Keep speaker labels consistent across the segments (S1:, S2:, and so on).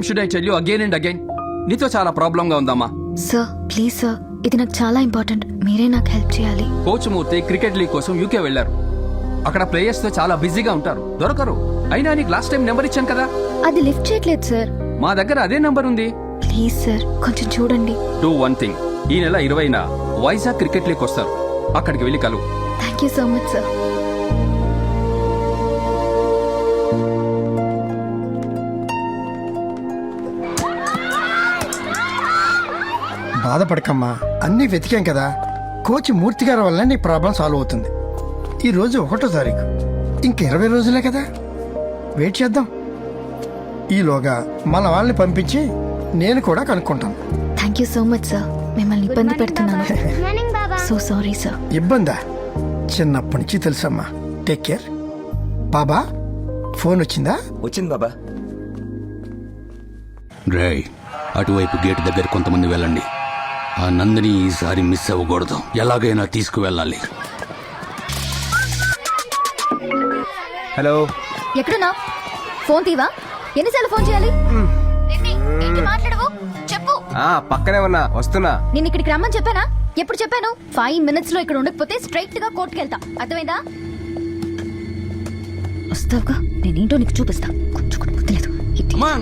S1: Should I tell you again and again? నీతో చాలా problem గా ఉందమ్మా.
S2: సార్ ప్లీజ్ సార్, ఇది నాకు చాలా ఇంపార్టెంట్. మీరే నాకు హెల్ప్ చేయాలి.
S1: కోచ్ మూర్తి క్రికెట్ లీగ్ కోసం యూకే వెళ్లారు. అక్కడ ప్లేయర్స్ తో చాలా బిజీగా ఉంటారు, దొరకరు. అయినా నీకు లాస్ట్ టైం నెంబర్ ఇచ్చాను కదా.
S2: అది లిఫ్ట్ చేయట్లేదు సార్.
S1: మా దగ్గర అదే నెంబర్ ఉంది.
S2: ప్లీజ్ సార్ కొంచెం చూడండి.
S1: డూ వన్ థింగ్, ఈ నెల 20న వైజాగ్ క్రికెట్ లీగ్ వస్తారు, అక్కడికి వెళ్ళి కలువు.
S2: Thank you so much sir.
S3: బాధపడకమ్మా, అన్నీ వెతికాం కదా. కోచ్ మూర్తి గారి వల్ల నీ ప్రాబ్లం సాల్వ్ అవుతుంది. ఈ రోజు 1వ తారీఖు, ఇంక 20 రోజులే కదా, వెయిట్ చేద్దాం. ఈలోగా మన వాళ్ళని పంపించి నేను కూడా కనుక్కుంటాను.
S2: Thank you so much sir. మిమ్మల్ని ఇబ్బంది పెడుతున్నాను. So sorry sir.
S3: ఇబ్బందా? చిన్నప్పటి నుంచి తెలుసమ్మా. Take care. బాబా ఫోన్ వచ్చిందా?
S4: వచ్చింది బాబా.
S5: డ్రై అటువైపు గేట్ దగ్గర కొంతమంది వెళ్ళండి. ఆ నందిని ఈసారి మిస్ అవ్వకూడదు, ఎలాగైనా తీసుకువెళ్ళాలి.
S4: హలో,
S2: ఎక్కడున్నా? ఫోన్ తీవా? ఎన్నిసార్లు ఫోన్ చేయాలి? మాట్లాడవు చెప్పు.
S4: పక్కనే ఉన్నా, వస్తున్నా.
S2: నేను ఇక్కడికి రమ్మని చెప్పానా? ఎప్పుడు చెప్పాను? 5 minutes లో ఇక్కడ ఉండకపోతే స్ట్రైట్ గా కోర్టుకి వెళ్తా, అర్థమైందా? వస్తావుగా, నేనేంటో నీకు చూపిస్తా. కొంచెం కూడా బుద్ధి లేదు.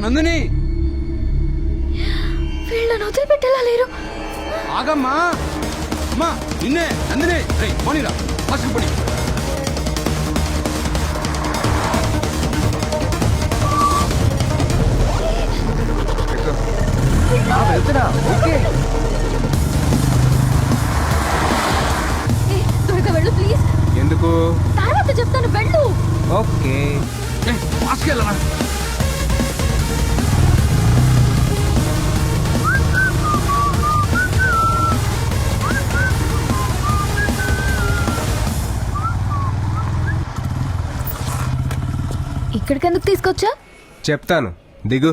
S1: నందిని
S2: వీళ్ళని వదిలిపెట్టేలా లేరు.
S1: ఆగమ్మా. అమ్మా నిన్నే నందిని. రేయ్ పోనీరా, ఫస్ట్ పోనీ.
S4: వెళ్తున్నా. ఓకే,
S2: త్వరగా వెళ్ళు ప్లీజ్.
S4: ఎందుకు?
S2: తర్వాత చెప్తాను, వెళ్ళు.
S4: ఓకే.
S1: ఫాస్ట్కి వెళ్ళరా.
S2: ఇక్కడికి ఎందుకు తీసుకొచ్చా?
S4: చెప్తాను, దిగు.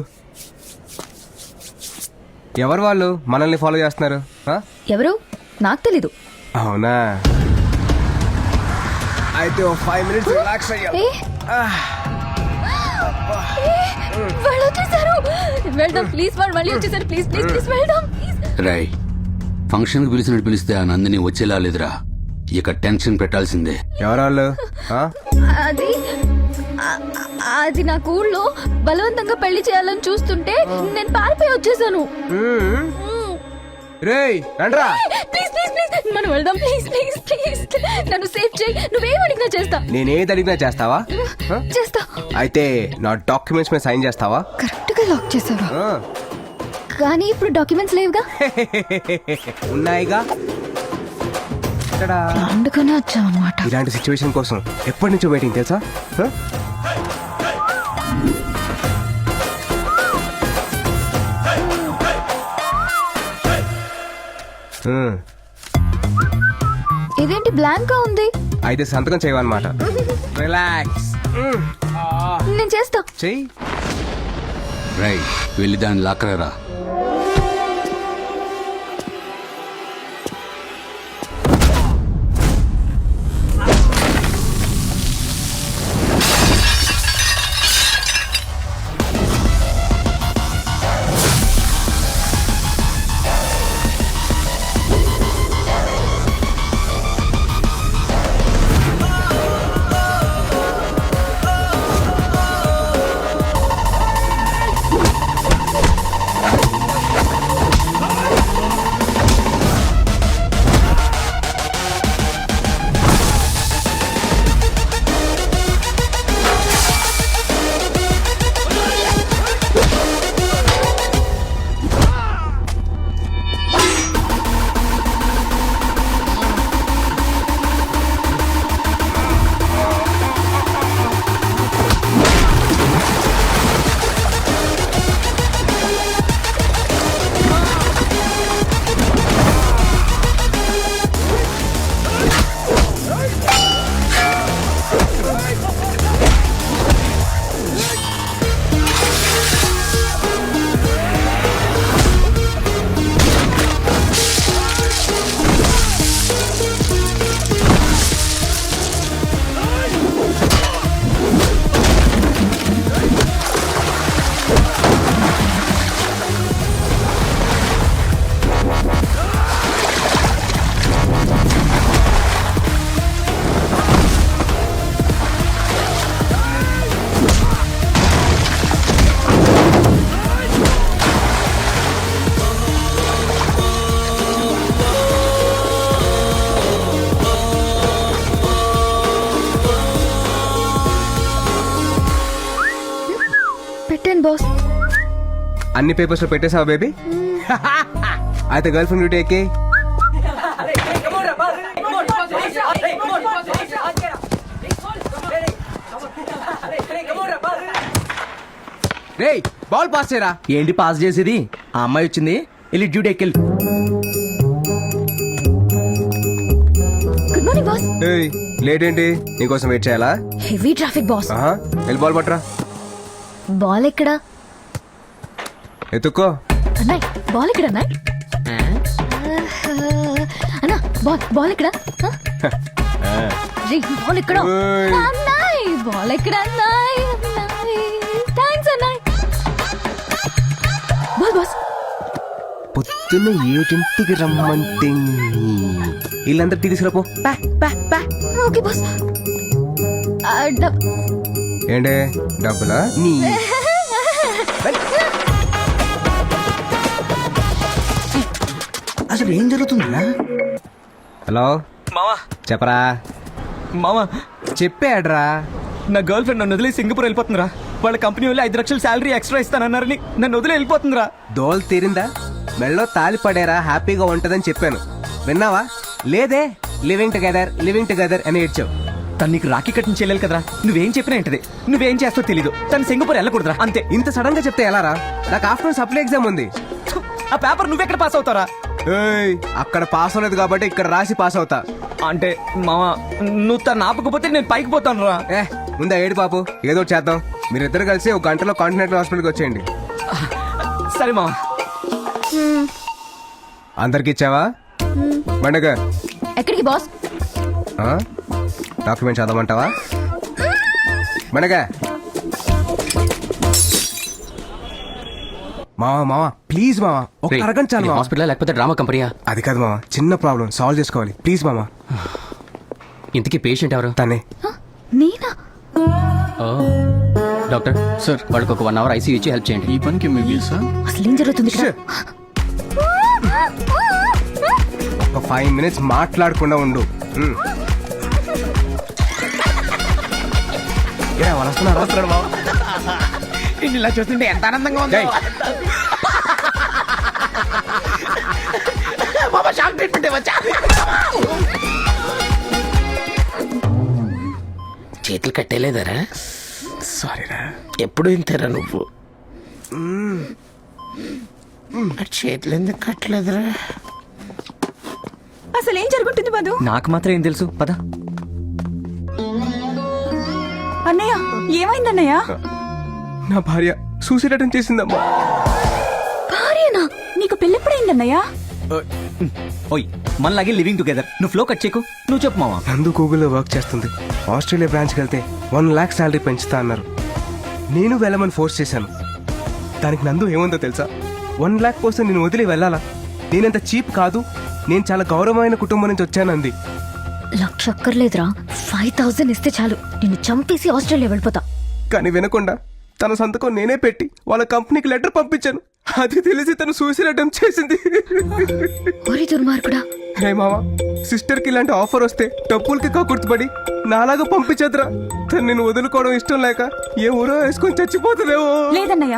S4: ఎవరు వాళ్ళు మనల్ని ఫాలో చేస్తున్నారు?
S2: ఎవరు? నాకు తెలీదు.
S4: అవునా, అయితే 5 minutes రిలాక్స్ అయ్యా.
S2: ఏ? వాళ్ళు వచ్చేసారు. వెళ్దాం ప్లీజ్. వాళ్ళు మళ్ళీ వచ్చేసారు. ప్లీజ్ ప్లీజ్ ప్లీజ్ వెళ్దాం ప్లీజ్.
S5: రై ఫంక్షన్కి పిలిచినట్టు పిలిస్తే ఆ నందిని వచ్చేలా లేదురా. ఇక టెన్షన్ పెట్టాల్సిందే.
S4: ఎవరు వాళ్ళు?
S2: అది అది నాకు ఊళ్ళో బలవంతంగా పెళ్లి చేయాలని చూస్తుంటే నేను పారిపోయి వచ్చేసాను.
S4: రేయ్ రండ్రా.
S2: ప్లీజ్ ప్లీజ్ ప్లీజ్ మనం వెళ్దాం. ప్లీజ్ ప్లీజ్ ప్లీజ్ నన్ను సేవ్ చేయి. నువ్వేం అడిగినా చేస్తా.
S4: నేనేది అడిగినా చేస్తావా?
S2: చేస్తా.
S4: అయితే నా డాక్యుమెంట్స్ మీద సైన్ చేస్తావా?
S2: కరెక్ట్ గా లాక్ చేసావు. కానీ ఇప్పుడు డాక్యుమెంట్స్ లేవుగా.
S4: ఉన్నాయిగా.
S2: అందుకనే వచ్చావు అనమాట.
S4: ఇలాంటి సిచ్యువేషన్ కోసం ఎప్పటి నుంచో వెయిటింగ్ తెలుసా?
S2: ఇదేంటి బ్లాంక్ గా ఉంది?
S4: అయితే సంతకం చేయవన్నమాట. రిలాక్స్.
S2: నేను చేస్తా.
S4: చెయ్యి.
S5: రై వెళ్ళి దాన్ని లాక్కరా.
S4: అన్ని పేపర్స్ లో పెట్టేసావా బేబీ? అయితే గర్ల్ ఫ్రెండ్ డ్యూటీ ఎక్కి. రేయ్ బాల్ పాస్ చేయరా.
S6: ఏంటి పాస్ చేసేది? ఆ అమ్మాయి వచ్చింది, వెళ్ళి డ్యూటీ ఎక్కెళ్ళి.
S2: Good morning boss.
S4: ఏయ్ లేట్ ఏంటి? నీకోసం వెయిట్ చేయాలా?
S2: Heavy traffic boss.
S4: ఆహా, వెళ్ళి బాల్ పట్టరా.
S2: బాల్ ఎక్కడా
S4: ఎత్తుక్కో.
S2: అన్నాయ్? బాల్ ఎక్కడ అన్నాయ్? అన్నా బాల్ ఎక్కడ? బాల్ ఎక్కడ
S4: ఓయ్.
S2: అన్నాయ్? బాల్ ఎక్కడ అన్నాయ్? థ్యాంక్స్ అన్నాయ్. Ball boss.
S4: పొద్దున్న 7ంటికి రమ్మంటే వీళ్ళందరూ టీ తీసుకురాపో.
S2: Okay boss.
S4: ఏంటే డబ్బులా? నీ
S6: అసలు ఏం జరుగుతుందా?
S4: హలో
S6: మావా,
S4: చెప్పరా.
S6: మావా,
S4: చెప్పాడ్రా.
S6: నా గర్ల్ ఫ్రెండ్ నన్ను వదిలి సింగపూర్ వెళ్ళిపోతుందిరా. వాళ్ళ కంపెనీ వాళ్ళు 5 లక్షలు శాలరీ ఎక్స్ట్రా ఇస్తానన్నారని నన్ను వదిలి వెళ్ళిపోతుందిరా.
S4: దోల్ తీరిందా? మెళ్ళో తాలి పడేరా, హ్యాపీగా ఉంటదని చెప్పాను. విన్నావా? లేదే. లివింగ్ టుగెదర్ అని ఏడ్చావు.
S6: తను నీకు రాఖీ కట్టిన చెల్లెలు కదరా. నువ్వేం చెప్పినా ఏంటిది, నువ్వేం చేస్తావు తెలీదు. తను సింగపూర్ వెళ్ళకూడదురా, అంతే.
S4: ఇంత సడన్ గా చెప్తే ఎలారా? నాకు ఆఫ్టర్నూన్ సప్లై ఎగ్జామ్ ఉంది.
S6: ఆ పేపర్ నువ్వెక్కడ పాస్ అవుతారా?
S4: ఏయ్, అక్కడ పాస్ అవ్వలేదు కాబట్టి ఇక్కడ రాసి పాస్ అవుతా.
S6: అంటే మావా, నువ్వు తను ఆపకపోతే నేను పైకి పోతాను రా.
S4: ముందా ఏడు పాపు, ఏదో ఒకటి చేద్దాం. మీరిద్దరు కలిసి 1 గంటలో కాంటినెంటల్ హాస్పిటల్కి వచ్చేయండి.
S6: సరే మావా.
S4: అందరికి ఇచ్చావా? బండగ
S2: ఎక్కడికి బాస్?
S4: డాక్యుమెంట్ చదవమంటావా? బండగ మావా ప్లీజ్ మావా, ఒక అరగంట చాలు మావా.
S1: హాస్పిటల్ లేకపోతే డ్రామా కంపెనీయా?
S4: అది కాదు మావా, చిన్న ప్రాబ్లం సాల్వ్ చేసుకోవాలి. ప్లీజ్ మావా.
S1: ఇంతకీ పేషెంట్ ఎవరు?
S4: తనే.
S2: నేనా?
S1: డాక్టర్ సార్, వాళ్ళకి ఒక 1 అవర్ ఐసీయూ ఇచ్చి హెల్ప్ చేయండి. ఈ పనికి
S2: అసలు ఏం జరుగుతుంది ఇక్కడ?
S4: ఒక 5 minutes మాట్లాడకుండా ఉండు. వాళ్ళు వస్తున్నారు.
S6: ఇలా చూస్తుంటే ఎంత ఆనందంగా ఉంది.
S7: చేతులు కట్టేలేదరా?
S4: సారీరా.
S7: ఎప్పుడు ఇంతేరా నువ్వు? చేతులు ఎందుకు కట్టలేదురా?
S2: అసలు ఏం జరుగుతుంది మధు?
S6: నాకు మాత్రం ఏం తెలుసు, పద.
S2: అన్నయ్య ఏమైందన్నయ్య?
S4: నా భార్య సూసైడ్ అటెంప్ట్ చేసిందమ్మా.
S2: భార్యనా? నీకు పెళ్ళెప్పుడైందన్నయ్య?
S6: ఓయ్, మనలాగే లివింగ్ టుగెదర్. నువ్వు ఫ్లో కట్ చేయకు, నువ్వు చెప్పు మావా.
S4: నందు గూగుల్లో వర్క్ చేస్తుంది. ఆస్ట్రేలియా బ్రాంచ్కి వెళ్తే 1 lakh శాలరీ పెంచుతా అన్నారు. నేను వెళ్ళమని ఫోర్స్ చేశాను. దానికి నందు ఏముందో తెలుసా? 1 lakh కోసం నేను వదిలి వెళ్ళాలా? నేనంత చీప్ కాదు, నేను చాలా గౌరవమైన కుటుంబం నుంచి వచ్చానంది.
S2: లక్ష అక్కర్లేదురా, 5000 ఇస్తే చాలు, నిన్ను చంపేసి ఆస్ట్రేలియా వెళ్ళిపోతా.
S4: కానీ వినకుండా తన సంతకం నేనే పెట్టి వాళ్ళ కంపెనీకి లెటర్ పంపించాను. అది తెలిసి తను సూసైడ్ అటెంప్ట్ చేసింది.
S2: ఓరి దుర్మార్గుడా.
S4: హే మావా, సిస్టర్ కి ఇలాంటి ఆఫర్ వస్తే డబ్బులకి కక్కుర్తిపడి నాలాగా పంపించద్రా. తను నేను వదులుకోవడం ఇష్టం లేక ఏ ఊరో వేసుకొని చచ్చిపోతుందేమో.
S8: లేదన్నయ్య,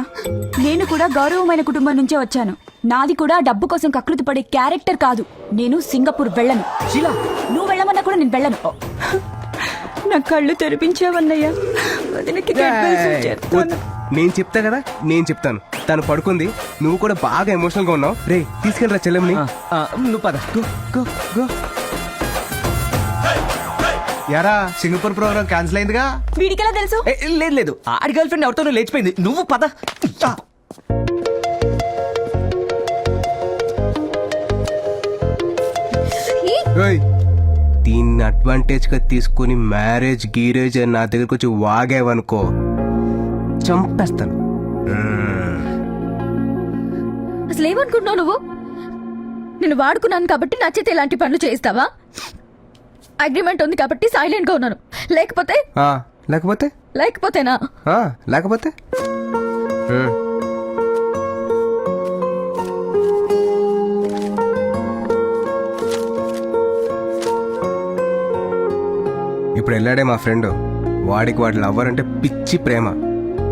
S8: నేను కూడా గౌరవమైన కుటుంబం నుంచే వచ్చాను. నాది కూడా డబ్బు కోసం కకృతి పడే క్యారెక్టర్ కాదు. నేను సింగపూర్ వెళ్ళను.
S6: శీలా,
S8: నువ్వు వెళ్ళమన్నా కూడా నేను వెళ్ళను. నా కళ్ళు తెరిపించావన్నయ్య. వదినకి
S4: నేను చెప్తా కదా, నేను చెప్తాను. తను పడుకుంది, నువ్వు కూడా బాగా ఎమోషనల్ గా ఉన్నావు. రే తీసుకెళ్ళరా చెల్లెమ్ని.
S6: నువ్వు పద.
S4: గో. యారా, సింగపూర్ ప్రోగ్రామ్ క్యాన్సిల్ అయిందిగా.
S8: వీడికెలా తెలుసు?
S6: లేదు లేదు, ఆడి గర్ల్ ఫ్రెండ్ ఎవరితోనూ లేచిపోయింది. నువ్వు పద.
S4: దీన్ని అడ్వాంటేజ్ గా తీసుకుని మ్యారేజ్ గీరేజ్ అని నా దగ్గరకు వచ్చి వాగేవనుకో, చంపేస్తాను.
S2: అసలు ఏమనుకుంటున్నావు నువ్వు? నేను వాడుకున్నాను కాబట్టి నా చేత ఇలాంటి పనులు చేయిస్తావా? అగ్రిమెంట్ ఉంది కాబట్టి సైలెంట్ గా ఉన్నాను. లేకపోతే లేకపోతేనా?
S4: లేకపోతే ఇప్పుడు వెళ్ళాడే మా ఫ్రెండ్. వాడికి వాడి లవ్వర్ అంటే పిచ్చి ప్రేమ.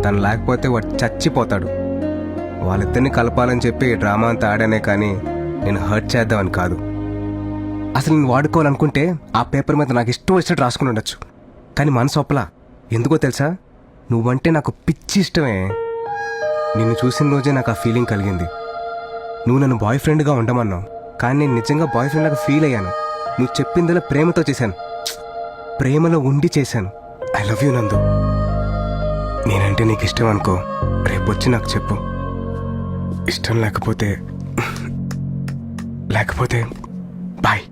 S4: తను లేకపోతే వాడు చచ్చిపోతాడు. వాళ్ళిద్దరిని కలపాలని చెప్పి డ్రామా అంతా ఆడానే కానీ నేను హర్ట్ చేద్దామని కాదు. అసలు నేను వాడుకోవాలనుకుంటే ఆ పేపర్ మీద నాకు ఇష్టం వచ్చినట్టు రాసుకుని ఉండొచ్చు. కానీ మనసు ఒప్పలా. ఎందుకో తెలుసా, నువ్వంటే నాకు పిచ్చి ఇష్టమే. నిన్ను చూసిన రోజే నాకు ఆ ఫీలింగ్ కలిగింది. నువ్వు నన్ను బాయ్ ఫ్రెండ్గా ఉండమన్నావు, కానీ నేను నిజంగా బాయ్ ఫ్రెండ్ లాగా ఫీల్ అయ్యాను. నువ్వు చెప్పిందలా ప్రేమతో చేశాను, ప్రేమలో ఉండి చేశాను. ఐ లవ్ యూ నందు. నేనంటే నీకు ఇష్టం అనుకో, రేపొచ్చి నాకు చెప్పు. ఇష్టం లేకపోతే బాయ్.